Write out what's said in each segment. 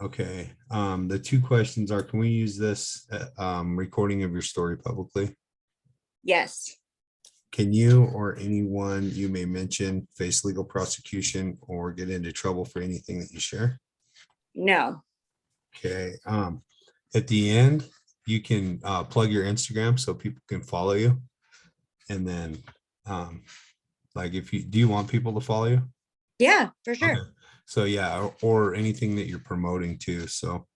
Okay. The two questions are, can we use this recording of your story publicly? Yes. Can you or anyone you may mention face legal prosecution or get into trouble for anything that you share? No. Okay. At the end, you can plug your Instagram so people can follow you. And then like if you do you want people to follow you? Yeah, for Okay. sure. So yeah, or anything that you're promoting too. So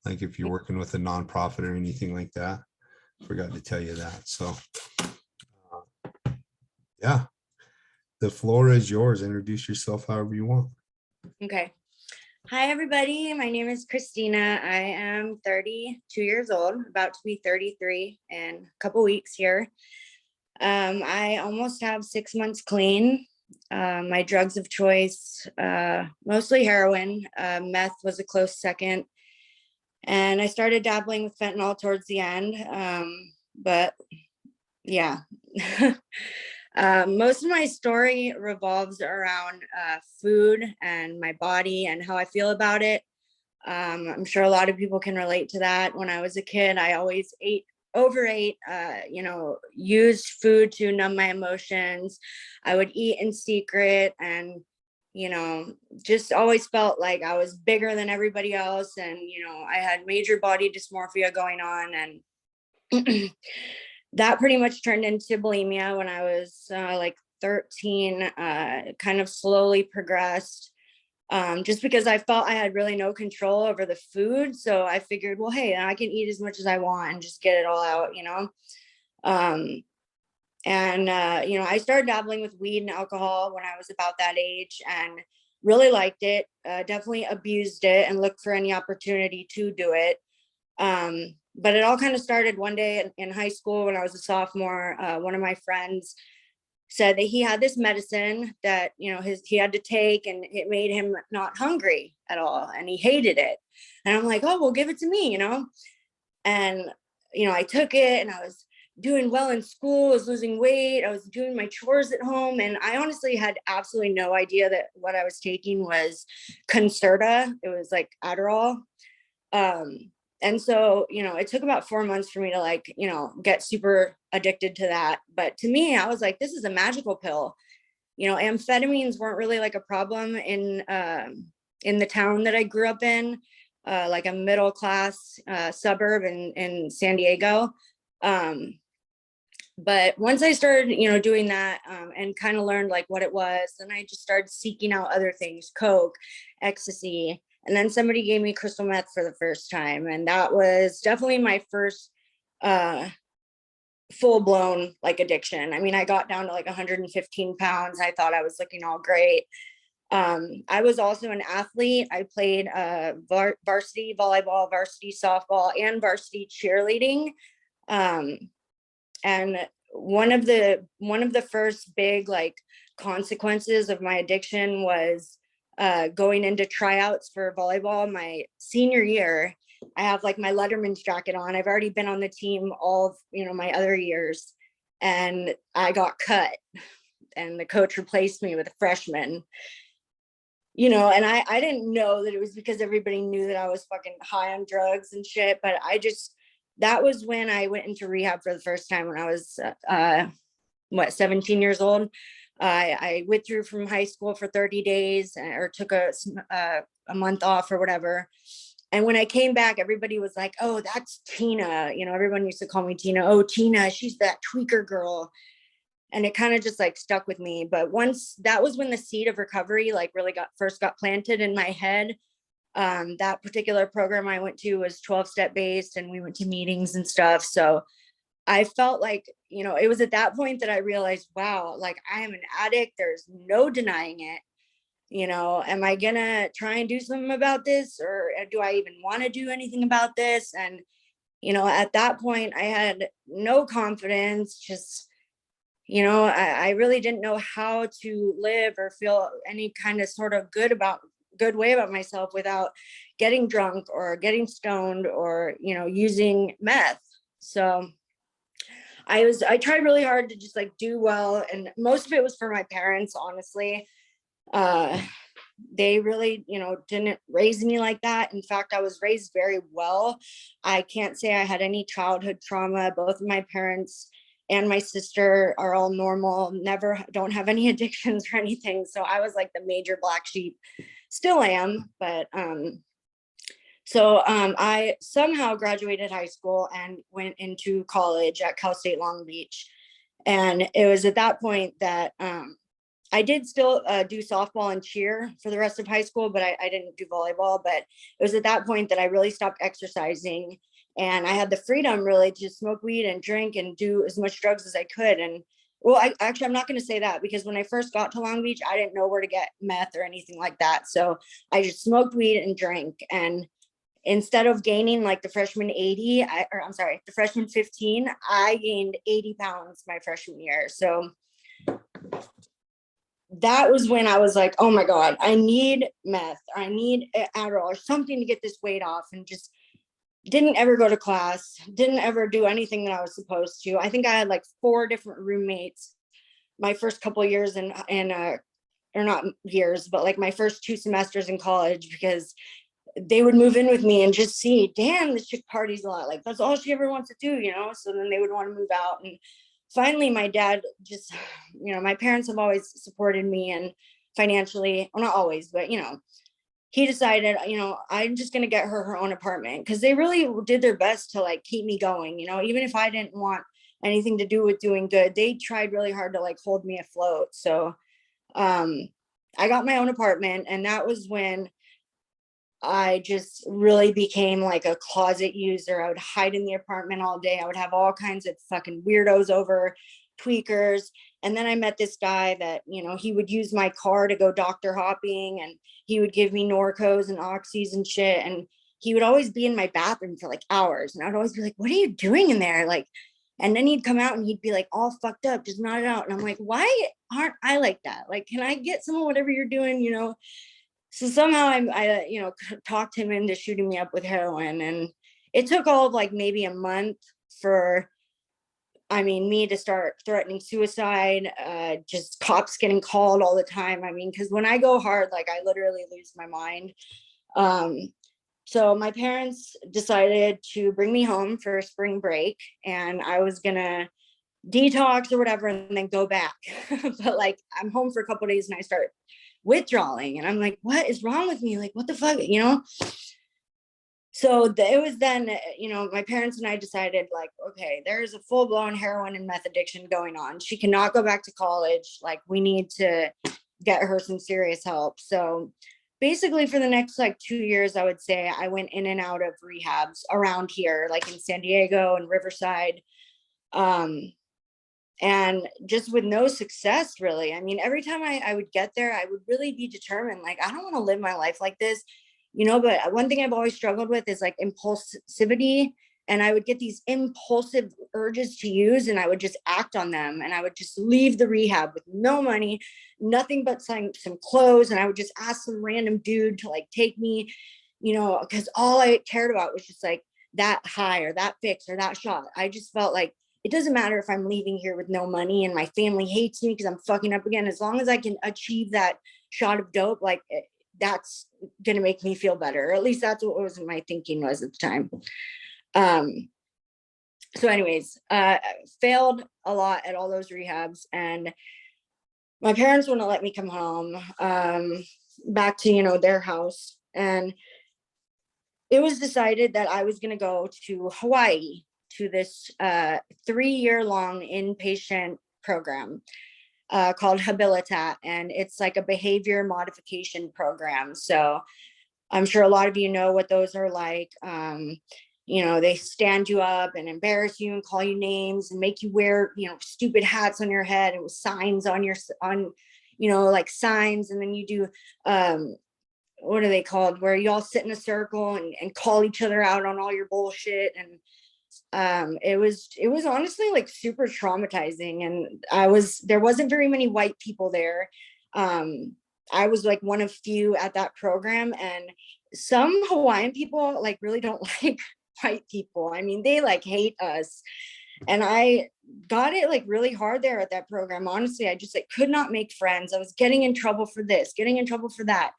like if you're working with a nonprofit or anything like that, forgot to tell you that. So yeah, the floor is yours. Introduce yourself however you want. Okay. Hi, everybody. My name is Christina. I am 32 years old, about to be 33 in a couple weeks here. I almost have 6 months clean. My drugs of choice, mostly heroin. Meth was a close second. And I started dabbling with fentanyl towards the end. But yeah. Most of my story revolves around food and my body and how I feel about it. I'm sure a lot of people can relate to that. When I was a kid, I always overate, used food to numb my emotions. I would eat in secret and, just always felt like I was bigger than everybody else. And, I had major body dysmorphia going on. And that pretty much turned into bulimia when I was like 13, kind of slowly progressed, just because I felt I had really no control over the food. So I figured, well, hey, I can eat as much as I want and just get it all out. I started dabbling with weed and alcohol when I was about that age and really liked it, definitely abused it and looked for any opportunity to do it. But it all kind of started one day in high school when I was a sophomore. One of my friends said that he had this medicine that he had to take, and it made him not hungry at all, and he hated it. And I'm like, oh, well, give it to me. And I took it, and I was doing well in school. I was losing weight. I was doing my chores at home, and I honestly had absolutely no idea that what I was taking was Concerta. It was like Adderall. And so, it took about 4 months for me to get super addicted to that. But to me, I was like, this is a magical pill. Amphetamines weren't really like a problem in the town that I grew up in, like a middle class suburb in San Diego. But once I started, doing that and kind of learned like what it was, then I just started seeking out other things, coke, ecstasy. And then somebody gave me crystal meth for the first time. And that was definitely my first full blown like addiction. I mean, I got down to like 115 pounds. I thought I was looking all great. I was also an athlete. I played varsity volleyball, varsity softball, and varsity cheerleading. And one of the first big like consequences of my addiction was going into tryouts for volleyball my senior year. I have like my Letterman's jacket on. I've already been on the team all of my other years, and I got cut, and the coach replaced me with a freshman. And I didn't know that it was because everybody knew that I was fucking high on drugs and shit, but that was when I went into rehab for the first time when I was 17 years old. I withdrew from high school for 30 days or took a month off or whatever. And when I came back, everybody was like, oh, that's Tina. Everyone used to call me Tina. Oh, Tina, she's that tweaker girl. And it kind of just like stuck with me. But once that was when the seed of recovery like really got planted in my head. That particular program I went to was 12-step based, and we went to meetings and stuff. So I felt like, it was at that point that I realized, wow, like I am an addict. There's no denying it. Am I gonna try and do something about this, or do I even want to do anything about this? And, at that point I had no confidence, just, I really didn't know how to live or feel any kind of sort of good way about myself without getting drunk or getting stoned or using meth. So I tried really hard to just like do well, and most of it was for my parents, honestly. They really, didn't raise me like that. In fact, I was raised very well. I can't say I had any childhood trauma. Both of my parents and my sister are all normal, never, don't have any addictions or anything. So I was like the major black sheep, still am, but I somehow graduated high school and went into college at Cal State Long Beach. And it was at that point that I did still do softball and cheer for the rest of high school, but I didn't do volleyball. But it was at that point that I really stopped exercising, and I had the freedom really to smoke weed and drink and do as much drugs as I could. And well, I'm not going to say that, because when I first got to Long Beach, I didn't know where to get meth or anything like that. So I just smoked weed and drank. And instead of gaining like the freshman 80, the freshman 15, I gained 80 pounds my freshman year. So that was when I was like, oh my God, I need meth. I need Adderall or something to get this weight off, and just didn't ever go to class, didn't ever do anything that I was supposed to. I think I had like 4 different roommates my first couple of years or not years, but like my first 2 semesters in college, because they would move in with me and just see, damn, this chick parties a lot. Like that's all she ever wants to do, So then they would want to move out. And finally, my dad just, my parents have always supported me and financially, well, not always, but, he decided, I'm just going to get her own apartment, because they really did their best to like keep me going, even if I didn't want anything to do with doing good, they tried really hard to like hold me afloat. So I got my own apartment, and that was when I just really became like a closet user. I would hide in the apartment all day. I would have all kinds of fucking weirdos over, tweakers. And then I met this guy that, he would use my car to go doctor hopping, and he would give me Norcos and Oxys and shit. And he would always be in my bathroom for like hours. And I'd always be like, what are you doing in there? Like, and then he'd come out and he'd be like all fucked up, just nodded out. And I'm like, why aren't I like that? Like, can I get some of whatever you're doing, So somehow I talked him into shooting me up with heroin, and it took all of like maybe a month for, me to start threatening suicide, just cops getting called all the time. Because when I go hard, like I literally lose my mind. So my parents decided to bring me home for spring break, and I was gonna detox or whatever and then go back. But like I'm home for a couple of days and I start withdrawing, and I'm like, what is wrong with me? Like, what the fuck, So it was then, my parents and I decided like, okay, there's a full-blown heroin and meth addiction going on. She cannot go back to college. Like, we need to get her some serious help. So basically for the next like 2 years, I would say I went in and out of rehabs around here, like in San Diego and Riverside. And just with no success, really. Every time I would get there, I would really be determined, like, I don't want to live my life like this, but one thing I've always struggled with is like impulsivity. And I would get these impulsive urges to use, and I would just act on them. And I would just leave the rehab with no money, nothing but some clothes. And I would just ask some random dude to like take me, because all I cared about was just like that high or that fix or that shot. I just felt like, it doesn't matter if I'm leaving here with no money and my family hates me because I'm fucking up again. As long as I can achieve that shot of dope, like that's going to make me feel better. Or at least that's what was my thinking was at the time. So anyways, failed a lot at all those rehabs, and my parents wouldn't let me come home, back to, their house. And it was decided that I was going to go to Hawaii to this 3-year-long inpatient program called Habilitat, and it's like a behavior modification program. So I'm sure a lot of you know what those are like. They stand you up and embarrass you and call you names and make you wear, stupid hats on your head and with signs on like signs. And then you do, what are they called? Where you all sit in a circle and call each other out on all your bullshit. And it was honestly like super traumatizing. And there wasn't very many white people there. I was like one of few at that program, and some Hawaiian people like really don't like white people. They like hate us. And I got it like really hard there at that program. Honestly, I just like could not make friends. I was getting in trouble for this, getting in trouble for that.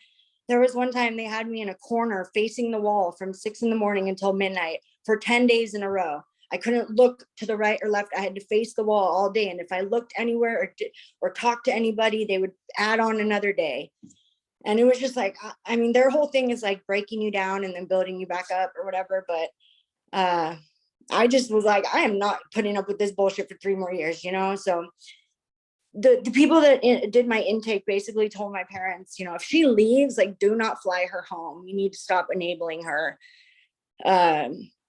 There was one time they had me in a corner facing the wall from 6 in the morning until midnight for 10 days in a row. I couldn't look to the right or left. I had to face the wall all day. And if I looked anywhere or talked to anybody, they would add on another day. And it was just like, I mean, their whole thing is like breaking you down and then building you back up or whatever. But I just was like, I am not putting up with this bullshit for 3 more years, you know? So the people that did my intake basically told my parents, you know, if she leaves, like, do not fly her home. You need to stop enabling her.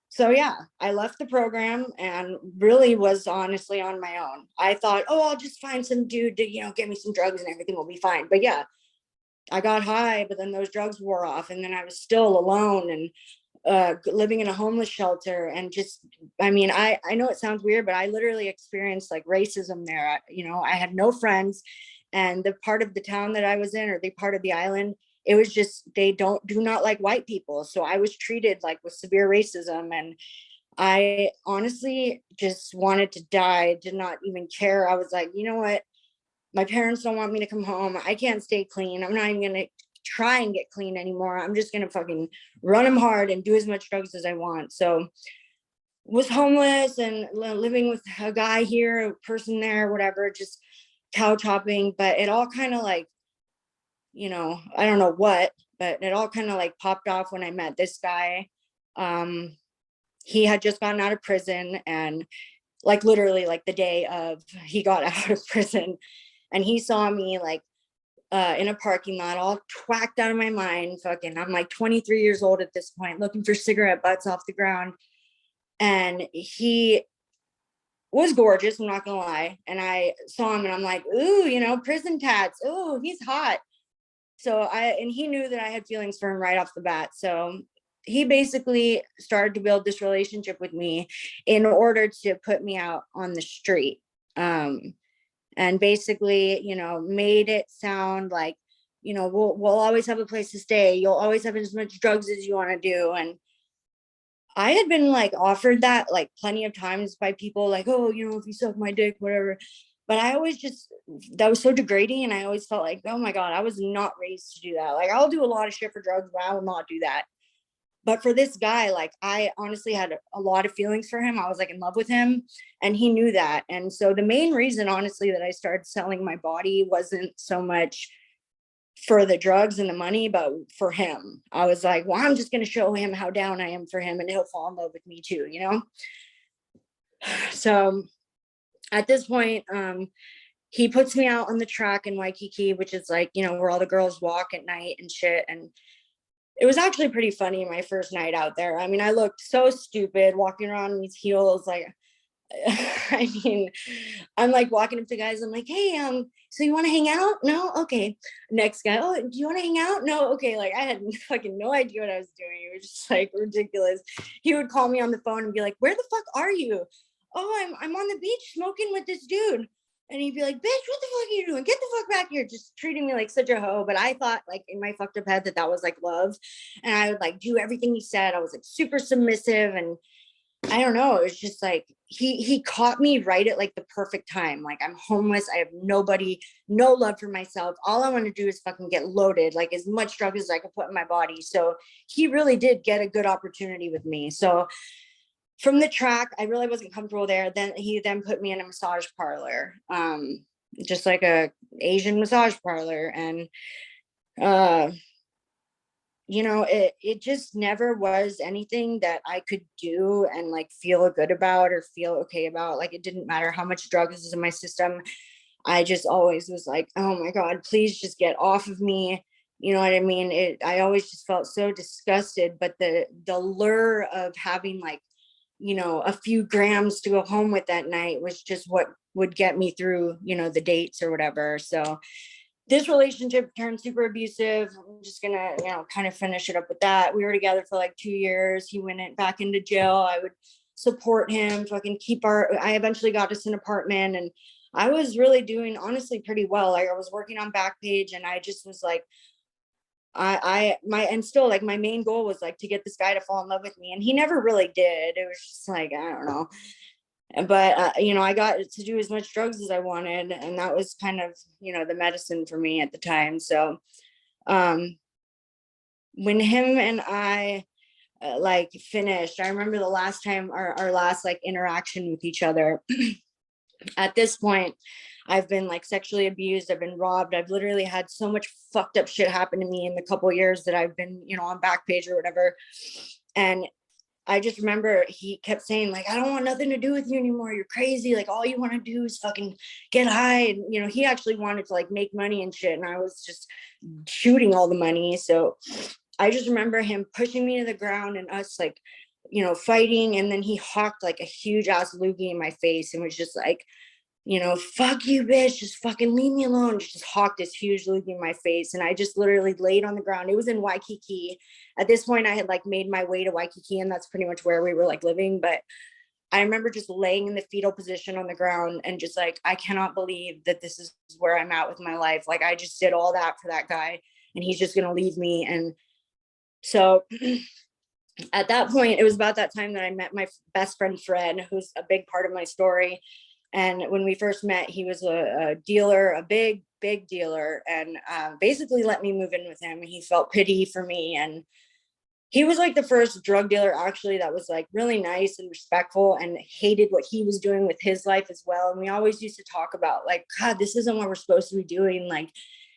So yeah, I left the program and really was honestly on my own. I thought, oh, I'll just find some dude to, you know, get me some drugs and everything will be fine. But yeah, I got high, but then those drugs wore off, and then I was still alone and living in a homeless shelter. And just, I mean, I know it sounds weird, but I literally experienced like racism there. You know, I had no friends, and the part of the town that I was in, or the part of the island, it was just, they do not like white people. So I was treated like with severe racism, and I honestly just wanted to die, did not even care. I was like, you know what? My parents don't want me to come home. I can't stay clean. I'm not even gonna try and get clean anymore. I'm just gonna fucking run them hard and do as much drugs as I want. So was homeless and living with a guy here, a person there, whatever, just couch hopping. But it all kind of like, you know, I don't know what, but it all kind of like popped off when I met this guy. Um, he had just gotten out of prison, and like literally like the day of he got out of prison, and he saw me like in a parking lot, all twacked out of my mind. Fucking, I'm like 23 years old at this point, looking for cigarette butts off the ground. And he was gorgeous, I'm not gonna lie. And I saw him and I'm like, ooh, you know, prison tats. Ooh, he's hot. And he knew that I had feelings for him right off the bat. So he basically started to build this relationship with me in order to put me out on the street. And basically, you know, made it sound like, you know, we'll always have a place to stay. You'll always have as much drugs as you want to do. And I had been like offered that like plenty of times by people like, oh, you know, if you suck my dick, whatever. But I always just, that was so degrading. And I always felt like, oh my God, I was not raised to do that. Like, I'll do a lot of shit for drugs, but I will not do that. But for this guy, like, I honestly had a lot of feelings for him. I was like in love with him, and he knew that. And so the main reason, honestly, that I started selling my body wasn't so much for the drugs and the money, but for him. I was like, well, I'm just going to show him how down I am for him, and he'll fall in love with me too, you know? So at this point, he puts me out on the track in Waikiki, which is like, you know, where all the girls walk at night and shit. And it was actually pretty funny my first night out there. I mean, I looked so stupid walking around in these heels. Like, I mean, I'm like walking up to guys. I'm like, hey, so you want to hang out? No, okay. Next guy, oh, do you want to hang out? No, okay. Like, I had fucking no idea what I was doing. It was just like ridiculous. He would call me on the phone and be like, where the fuck are you? Oh, I'm on the beach smoking with this dude. And he'd be like, bitch, what the fuck are you doing? Get the fuck back here. Just treating me like such a hoe. But I thought like in my fucked up head that that was like love. And I would like do everything he said. I was like super submissive. And I don't know. It was just like he caught me right at like the perfect time. Like, I'm homeless. I have nobody, no love for myself. All I want to do is fucking get loaded, like as much drugs as I could put in my body. So he really did get a good opportunity with me. So from the track, I really wasn't comfortable there. Then he then put me in a massage parlor, just like a Asian massage parlor. And uh you know, it just never was anything that I could do and like feel good about or feel okay about. Like, it didn't matter how much drugs was in my system. I just always was like, oh my God, please just get off of me. You know what I mean? I always just felt so disgusted. But the lure of having like, you know, a few grams to go home with that night was just what would get me through, you know, the dates or whatever. So this relationship turned super abusive. I'm just gonna, you know, kind of finish it up with that. We were together for like 2 years. He went back into jail. I would support him, fucking I eventually got us an apartment, and I was really doing honestly pretty well. Like, I was working on Backpage, and I just was like, and still like my main goal was like to get this guy to fall in love with me. And he never really did. It was just like, I don't know. But you know, I got to do as much drugs as I wanted, and that was kind of, you know, the medicine for me at the time. So um when him and I like finished, I remember the last time our last like interaction with each other. At this point, I've been like sexually abused. I've been robbed. I've literally had so much fucked up shit happen to me in the couple years that I've been, you know, on Backpage or whatever. And I just remember he kept saying, like, I don't want nothing to do with you anymore. You're crazy. Like, all you want to do is fucking get high. And, you know, he actually wanted to like make money and shit. And I was just shooting all the money. So I just remember him pushing me to the ground and us like, you know, fighting. And then he hawked like a huge ass loogie in my face and was just like, you know, fuck you, bitch, just fucking leave me alone. Just hawked this huge look in my face. And I just literally laid on the ground. It was in Waikiki. At this point, I had like made my way to Waikiki, and that's pretty much where we were like living. But I remember just laying in the fetal position on the ground and just like, I cannot believe that this is where I'm at with my life. Like, I just did all that for that guy, and he's just going to leave me. And so at that point, it was about that time that I met my best friend, Fred, who's a big part of my story. And when we first met, he was a dealer, a big dealer, and basically let me move in with him. He felt pity for me. And he was like the first drug dealer actually that was like really nice and respectful and hated what he was doing with his life as well. And we always used to talk about like, God, this isn't what we're supposed to be doing. Like,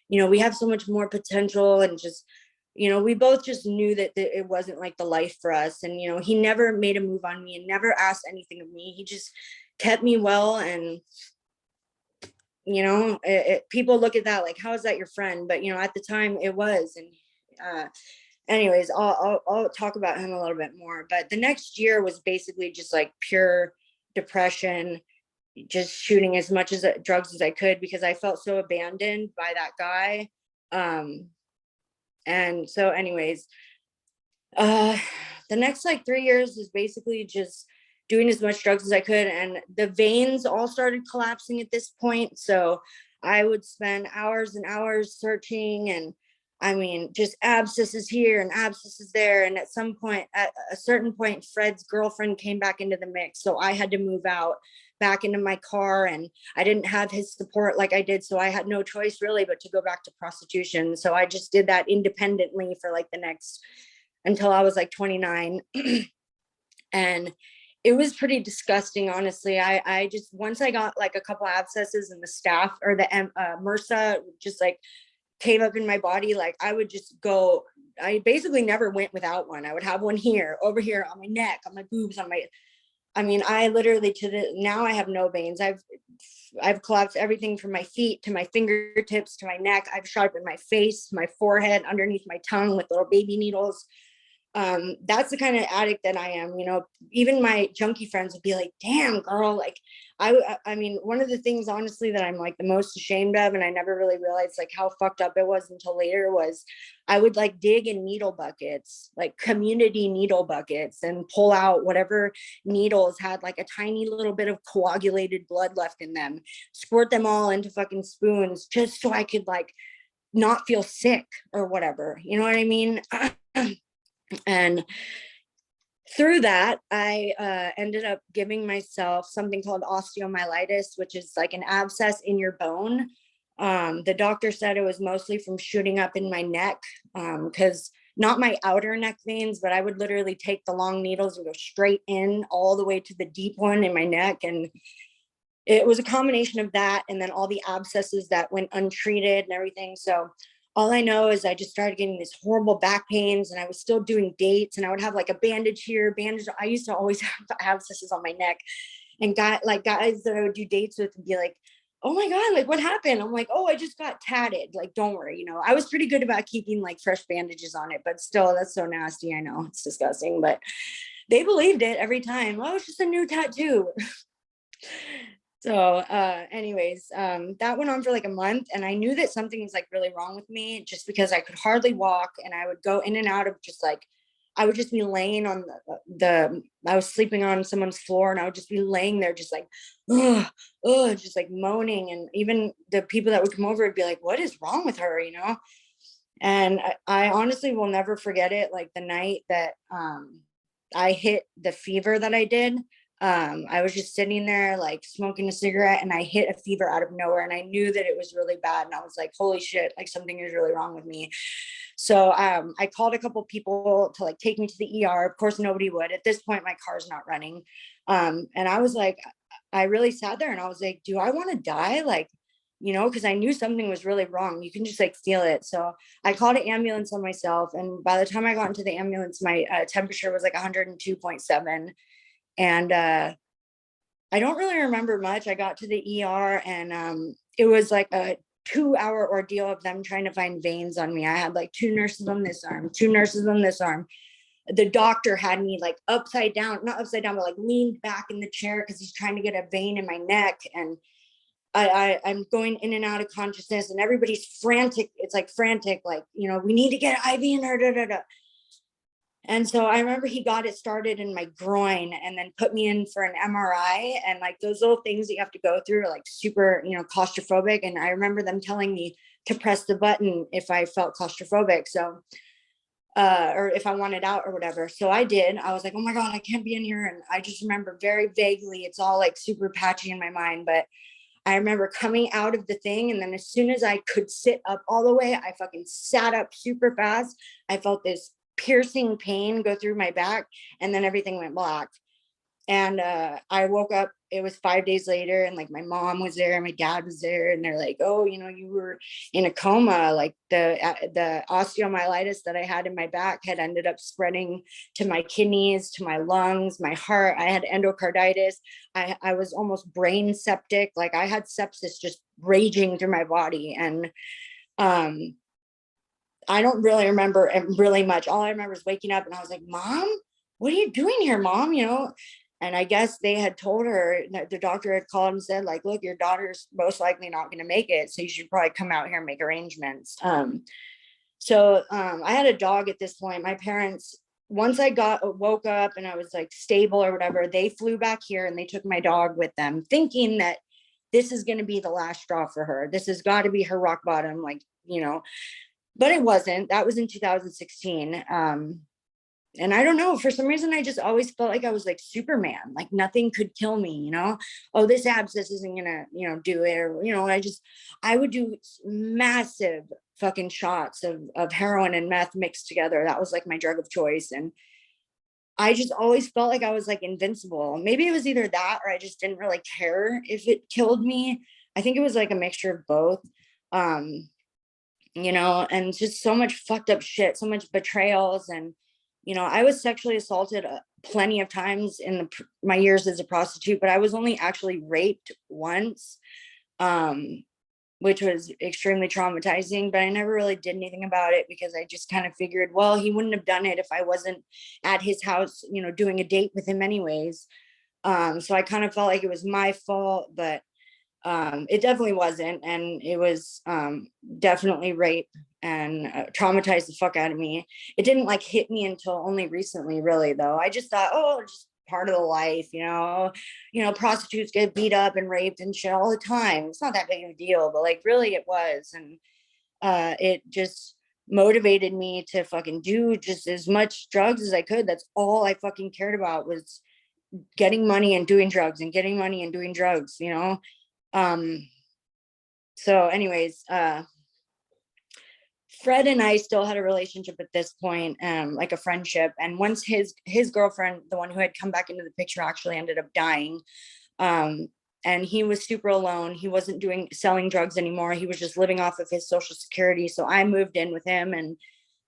you know, we have so much more potential, and just, you know, we both just knew that it wasn't like the life for us. And, you know, he never made a move on me and never asked anything of me. He just kept me well. And, you know, people look at that like, how is that your friend? But, you know, at the time it was. And anyways, I'll talk about him a little bit more. But the next year was basically just like pure depression, just shooting as much as drugs as I could because I felt so abandoned by that guy. And so anyways, the next like 3 years is basically just doing as much drugs as I could. And the veins all started collapsing at this point. So I would spend hours and hours searching, and I mean, just abscesses here and abscesses there. And at some point, at a certain point, Fred's girlfriend came back into the mix. So I had to move out back into my car, and I didn't have his support like I did. So I had no choice really but to go back to prostitution. So I just did that independently for like the next, until I was like 29. And it was pretty disgusting, honestly. I just, once I got like a couple abscesses and the staph or the MRSA just like came up in my body, like I would just go, I basically never went without one. I would have one here, over here, on my neck, on my boobs, on my, I mean, I literally now I have no veins. I've collapsed everything from my feet to my fingertips to my neck. I've shot up in my face, my forehead, underneath my tongue with little baby needles. That's the kind of addict that I am. You know, even my junkie friends would be like, damn girl, like I mean, one of the things honestly that I'm like the most ashamed of, and I never really realized like how fucked up it was until later, was I would like dig in needle buckets, like community needle buckets, and pull out whatever needles had like a tiny little bit of coagulated blood left in them, squirt them all into fucking spoons just so I could like not feel sick or whatever, you know what I mean? And through that, I ended up giving myself something called osteomyelitis, which is like an abscess in your bone. The doctor said it was mostly from shooting up in my neck, because not my outer neck veins, but I would literally take the long needles and go straight in all the way to the deep one in my neck. And it was a combination of that and then all the abscesses that went untreated and everything. So all I know is I just started getting these horrible back pains, and I was still doing dates, and I would have like a bandage here, bandage. I used to always have abscesses on my neck, and guys that I would do dates with would be like, oh my God, like what happened? I'm like, oh, I just got tatted. Like, don't worry. You know, I was pretty good about keeping like fresh bandages on it, but still that's so nasty. I know it's disgusting, but they believed it every time. Oh, it's just a new tattoo. So anyways, that went on for like a month, and I knew that something was like really wrong with me just because I could hardly walk, and I would go in and out of just like, I would just be laying on I was sleeping on someone's floor, and I would just be laying there just like, oh, just like moaning. And even the people that would come over would be like, what is wrong with her, you know? And I honestly will never forget it. Like the night that I hit the fever that I did, I was just sitting there like smoking a cigarette, and I hit a fever out of nowhere, and I knew that it was really bad, and I was like, holy shit, like something is really wrong with me. So I called a couple people to like take me to the ER. Of course, nobody would. At this point, my car's not running. And I was like, I really sat there and I was like, do I want to die? Like, you know, because I knew something was really wrong. You can just like feel it. So I called an ambulance on myself. And by the time I got into the ambulance, my temperature was like 102.7. And I don't really remember much. I got to the ER and it was like a 2-hour ordeal of them trying to find veins on me. I had like 2 nurses on this arm, 2 nurses on this arm. The doctor had me like upside down, not upside down, but like leaned back in the chair because he's trying to get a vein in my neck. And I'm going in and out of consciousness and everybody's frantic. It's like frantic, like, you know, we need to get an IV in her. Da, da, da. And so I remember he got it started in my groin and then put me in for an MRI. And like those little things that you have to go through are like super, you know, claustrophobic. And I remember them telling me to press the button if I felt claustrophobic. So, or if I wanted out or whatever. So I did. I was like, oh my God, I can't be in here. And I just remember very vaguely, it's all like super patchy in my mind. But I remember coming out of the thing. And then as soon as I could sit up all the way, I fucking sat up super fast. I felt this piercing pain go through my back and then everything went black. And I woke up, it was 5 days later, and like my mom was there, my dad was there, and they're like, oh, you know, you were in a coma. Like the osteomyelitis that I had in my back had ended up spreading to my kidneys, to my lungs, my heart. I had endocarditis. I was almost brain septic. Like I had sepsis just raging through my body. And I don't really remember really much. All I remember is waking up and I was like, Mom, what are you doing here, Mom? You know, and I guess they had told her that the doctor had called and said, like, look, your daughter's most likely not going to make it. So you should probably come out here and make arrangements. So I had a dog at this point. My parents, once I woke up and I was like stable or whatever, they flew back here and they took my dog with them, thinking that this is going to be the last straw for her. This has got to be her rock bottom, like, you know, but it wasn't. That was in 2016. And I don't know, for some reason, I just always felt like I was like Superman, like nothing could kill me, you know? Oh, this abscess isn't gonna, you know, do it. Or, you know, I would do massive fucking shots of heroin and meth mixed together. That was like my drug of choice. And I just always felt like I was like invincible. Maybe it was either that or I just didn't really care if it killed me. I think it was like a mixture of both. You know, and just so much fucked up shit, so much betrayals. And, you know, I was sexually assaulted plenty of times in my years as a prostitute, but I was only actually raped once, which was extremely traumatizing, but I never really did anything about it because I just kind of figured, well, he wouldn't have done it if I wasn't at his house, you know, doing a date with him anyways. So I kind of felt like it was my fault, but it definitely wasn't. And it was definitely rape and traumatized the fuck out of me. It didn't like hit me until only recently, really, though. I just thought, oh, just part of the life, you know, prostitutes get beat up and raped and shit all the time. It's not that big of a deal, but like really it was. And it just motivated me to fucking do just as much drugs as I could. That's all I fucking cared about, was getting money and doing drugs and getting money and doing drugs, you know? So anyways, Fred and I still had a relationship at this point, like a friendship. And once his girlfriend, the one who had come back into the picture, actually ended up dying. And he was super alone. He wasn't selling drugs anymore. He was just living off of his Social Security. So I moved in with him, and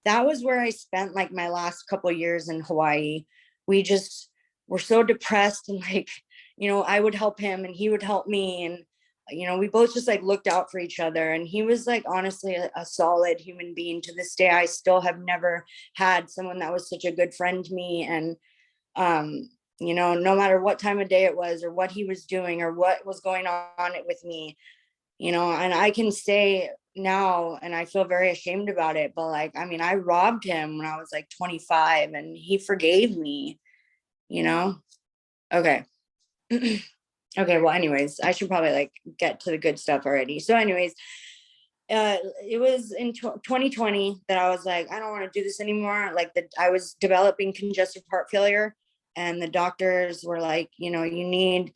that was where I spent like my last couple of years in Hawaii. We just were so depressed, and like, you know, I would help him and he would help me. And you know, we both just like looked out for each other. And he was like honestly a solid human being. To this day, I still have never had someone that was such a good friend to me. And you know, no matter what time of day it was or what he was doing or what was going on with me, you know, and I can say now, and I feel very ashamed about it, but like, I mean, I robbed him when I was like 25 and he forgave me, you know? Okay. Okay, well, anyways, I should probably like get to the good stuff already. So anyways, it was in 2020 that I was like, I don't want to do this anymore. Like I was developing congestive heart failure, and the doctors were like, you know, you need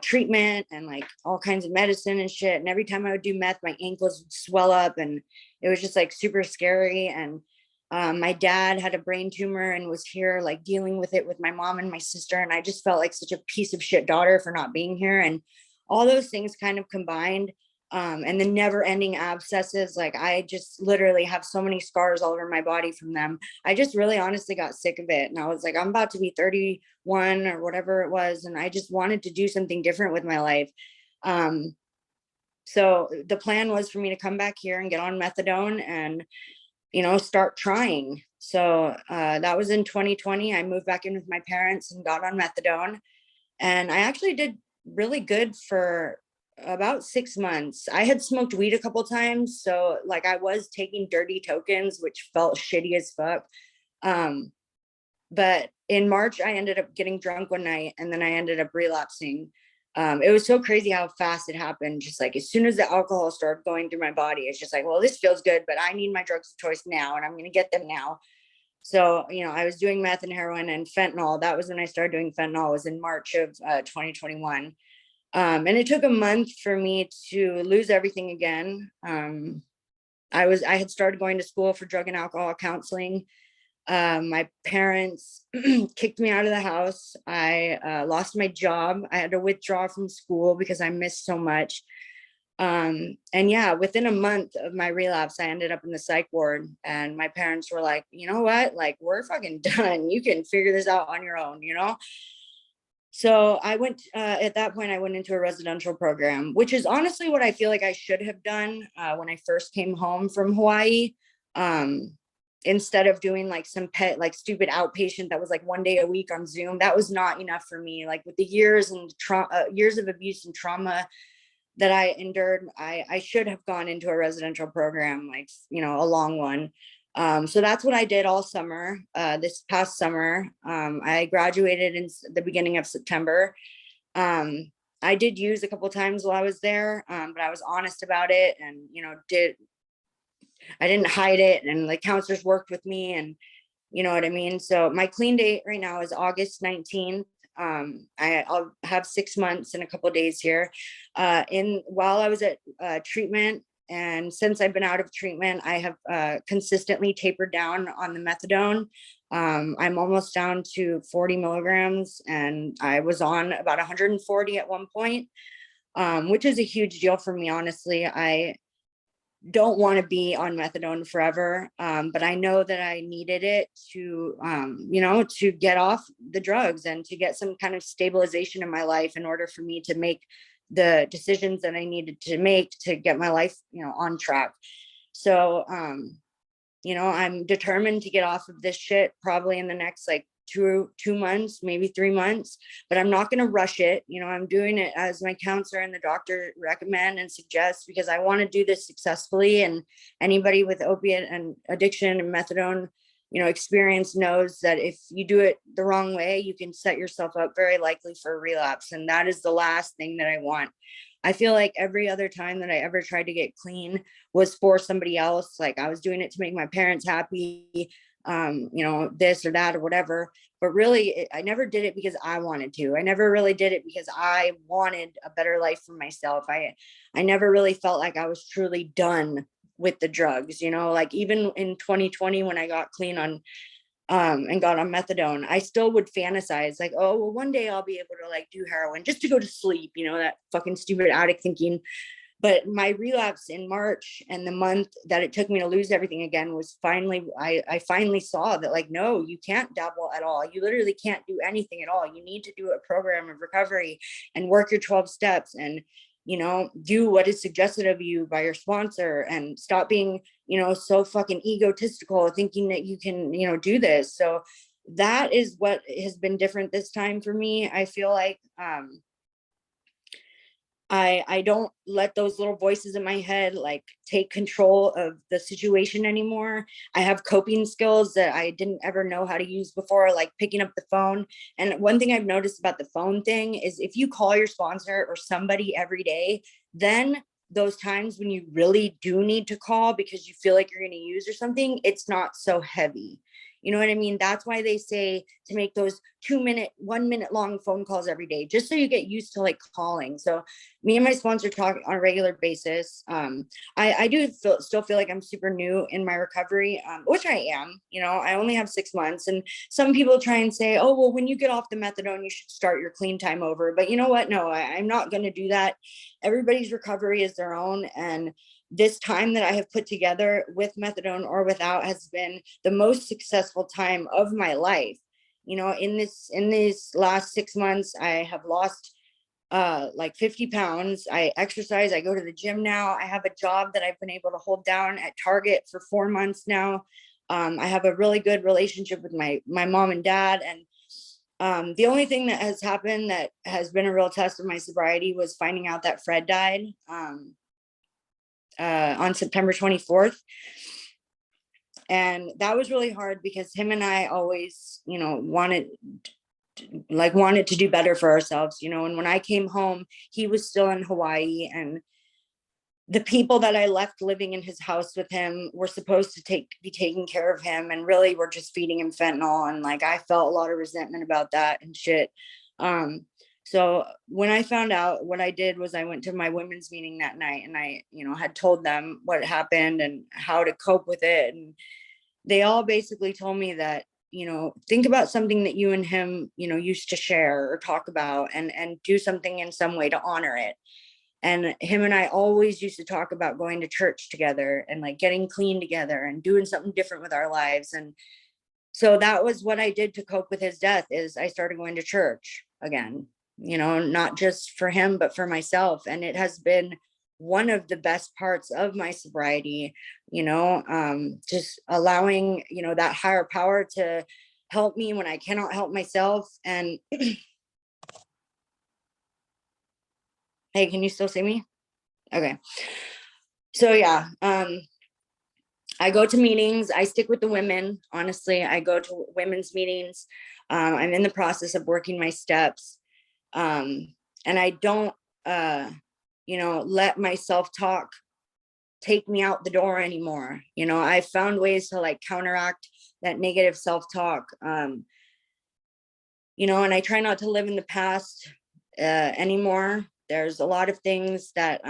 treatment and like all kinds of medicine and shit. And every time I would do meth, my ankles would swell up, and it was just like super scary. And my dad had a brain tumor and was here like dealing with it with my mom and my sister. And I just felt like such a piece of shit daughter for not being here. And all those things kind of combined. And the never ending abscesses, like I just literally have so many scars all over my body from them. I just really honestly got sick of it. And I was like, I'm about to be 31 or whatever it was. And I just wanted to do something different with my life. So the plan was for me to come back here and get on methadone and, start trying. So that was in 2020. I moved back in with my parents and got on methadone. And I actually did really good for about 6 months. I had smoked weed a couple times. So like I was taking dirty tokens, which felt shitty as fuck. But in March, I ended up getting drunk one night and then I ended up relapsing. It was so crazy how fast it happened. Just like as soon as the alcohol started going through my body, it's just like, well, this feels good, but I need my drugs of choice now and I'm going to get them now. So, I was doing meth and heroin and fentanyl. That was when I started doing fentanyl, was in March of 2021. And it took a month for me to lose everything again. I had started going to school for drug and alcohol counseling. My parents kicked me out of the house. I lost my job. I had to withdraw from school because I missed so much. And yeah, within a month of my relapse, I ended up in the psych ward and my parents were like, you know what, like we're fucking done. You can figure this out on your own, So I went, at that point, I went into a residential program, which is honestly what I feel like I should have done when I first came home from Hawaii. Instead of doing like some like stupid outpatient that was like 1 day a week on Zoom, that was not enough for me. Like with the years and years of abuse and trauma that I endured, I should have gone into a residential program, like, a long one. So that's what I did all summer. This past summer, I graduated in the beginning of September. I did use a couple times while I was there, but I was honest about it and, I didn't hide it. And the counselors worked with me and you know what I mean? So my clean date right now is August 19th. I'll have 6 months in a couple of days here. While I was at treatment, and since I've been out of treatment, I have consistently tapered down on the methadone. I'm almost down to 40 milligrams, and I was on about 140 at one point, which is a huge deal for me, honestly. I don't want to be on methadone forever. But I know that I needed it to, to get off the drugs and to get some kind of stabilization in my life in order for me to make the decisions that I needed to make to get my life, on track. So, I'm determined to get off of this shit probably in the next like 2 months, maybe 3 months, but I'm not going to rush it. I'm doing it as my counselor and the doctor recommend and suggest, because I want to do this successfully. And anybody with opiate and addiction and methadone, experience knows that if you do it the wrong way, you can set yourself up very likely for a relapse. And that is the last thing that I want. I feel like every other time that I ever tried to get clean was for somebody else. Like I was doing it to make my parents happy, this or that or whatever. But really, I never did it because I wanted to. I never really did it because I wanted a better life for myself. I never really felt like I was truly done with the drugs, like even in 2020 when I got clean on and got on methadone, I still would fantasize like, oh, well, one day I'll be able to like do heroin just to go to sleep, that fucking stupid addict thinking. But my relapse in March and the month that it took me to lose everything again was finally, I finally saw that like, no, you can't dabble at all. You literally can't do anything at all. You need to do a program of recovery and work your 12 steps and, do what is suggested of you by your sponsor and stop being, so fucking egotistical thinking that you can, do this. So that is what has been different this time for me. I feel like, I don't let those little voices in my head like take control of the situation anymore. I have coping skills that I didn't ever know how to use before, like picking up the phone. And one thing I've noticed about the phone thing is if you call your sponsor or somebody every day, then those times when you really do need to call because you feel like you're going to use or something, it's not so heavy. You know what I mean? That's why they say to make those 2 minute, 1 minute long phone calls every day, just so you get used to like calling. So me and my sponsor talk on a regular basis. I do still feel like I'm super new in my recovery, which I am. You know, I only have 6 months, and some people try and say, oh, well, when you get off the methadone, you should start your clean time over. But you know what? No, I'm not going to do that. Everybody's recovery is their own. And this time that I have put together with methadone or without has been the most successful time of my life. You know, in these last 6 months, I have lost like 50 pounds. I exercise, I go to the gym now. I have a job that I've been able to hold down at Target for 4 months now. I have a really good relationship with my mom and dad. And the only thing that has happened that has been a real test of my sobriety was finding out that Fred died on September 24th. And that was really hard because him and I always, you know, wanted to do better for ourselves, you know. And when I came home, he was still in Hawaii, and the people that I left living in his house with him were supposed to be taking care of him, and really were just feeding him fentanyl. And like, I felt a lot of resentment about that and shit. So when I found out, what I did was I went to my women's meeting that night, and I, you know, had told them what happened and how to cope with it. And they all basically told me that, you know, think about something that you and him, you know, used to share or talk about, and do something in some way to honor it. And him and I always used to talk about going to church together and like getting clean together and doing something different with our lives. And so that was what I did to cope with his death, is I started going to church again, you know, not just for him, but for myself. And it has been one of the best parts of my sobriety, you know, just allowing, you know, that higher power to help me when I cannot help myself. And hey, can you still see me? Okay. So yeah, I go to meetings. I stick with the women. Honestly, I go to women's meetings. I'm in the process of working my steps. And I don't, you know, let my self-talk take me out the door anymore. You know, I found ways to like counteract that negative self-talk. You know, and I try not to live in the past anymore. There's a lot of things that,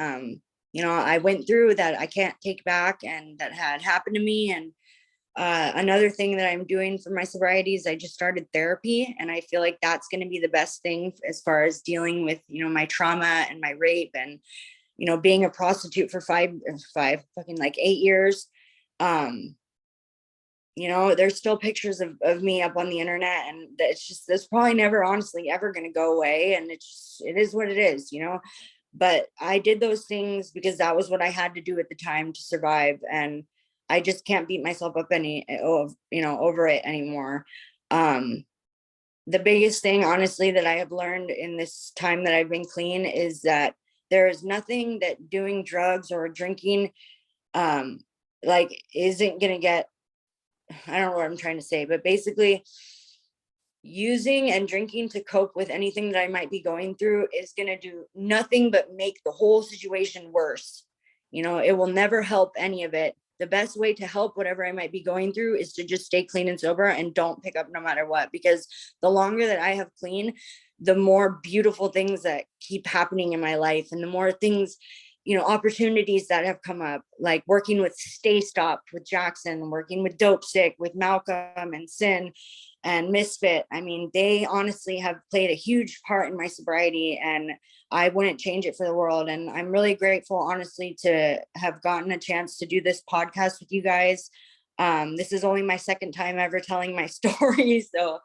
you know, I went through that I can't take back and that had happened to me. And another thing that I'm doing for my sobriety is I just started therapy, and I feel like that's going to be the best thing as far as dealing with, you know, my trauma and my rape, and, you know, being a prostitute for five fucking like 8 years. You know, there's still pictures of me up on the internet, and it's just, that's probably never honestly ever going to go away. And it is what it is, you know. But I did those things because that was what I had to do at the time to survive. And I just can't beat myself up over it anymore. The biggest thing, honestly, that I have learned in this time that I've been clean is that there is nothing that doing drugs or drinking like isn't going to get, I don't know what I'm trying to say, but basically using and drinking to cope with anything that I might be going through is going to do nothing but make the whole situation worse. You know, it will never help any of it. The best way to help whatever I might be going through is to just stay clean and sober and don't pick up no matter what. Because the longer that I have clean, the more beautiful things that keep happening in my life, and the more things, you know, opportunities that have come up, like working with Stay Stopped with Jackson, working with Dope Sick with Malcolm and Sin and Misfit. I mean, they honestly have played a huge part in my sobriety, and I wouldn't change it for the world. And I'm really grateful, honestly, to have gotten a chance to do this podcast with you guys. This is only my second time ever telling my story, so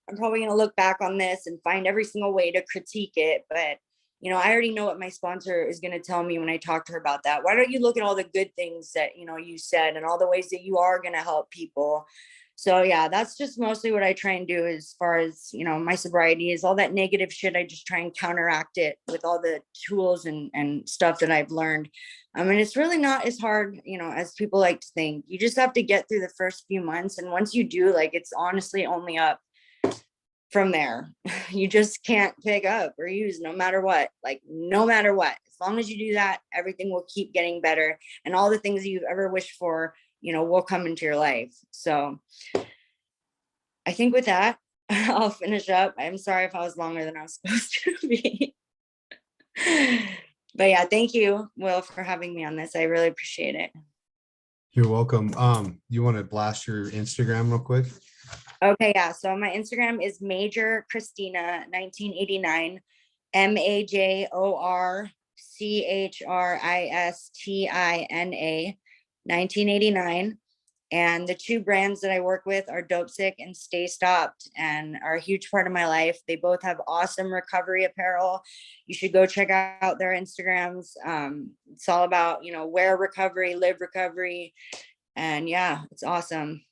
I'm probably going to look back on this and find every single way to critique it. But, you know, I already know what my sponsor is going to tell me when I talk to her about that. Why don't you look at all the good things that, you know, you said, and all the ways that you are going to help people? So yeah, that's just mostly what I try and do as far as, you know, my sobriety is all that negative shit. I just try and counteract it with all the tools and stuff that I've learned. I mean, it's really not as hard, you know, as people like to think. You just have to get through the first few months. And once you do, like, it's honestly only up from there. You just can't pick up or use no matter what, like no matter what. As long as you do that, everything will keep getting better, and all the things that you've ever wished for, you know, will come into your life. So I think with that, I'll finish up. I'm sorry if I was longer than I was supposed to be. But yeah, thank you, Will, for having me on this. I really appreciate it. You're welcome. You want to blast your Instagram real quick? Okay, yeah. So my Instagram is Major Christina 1989, MAJORCHRISTINA 1989. And the two brands that I work with are Dope Sick and Stay Stopped, and are a huge part of my life. They both have awesome recovery apparel. You should go check out their Instagrams. It's all about, wear recovery, live recovery. And yeah, it's awesome.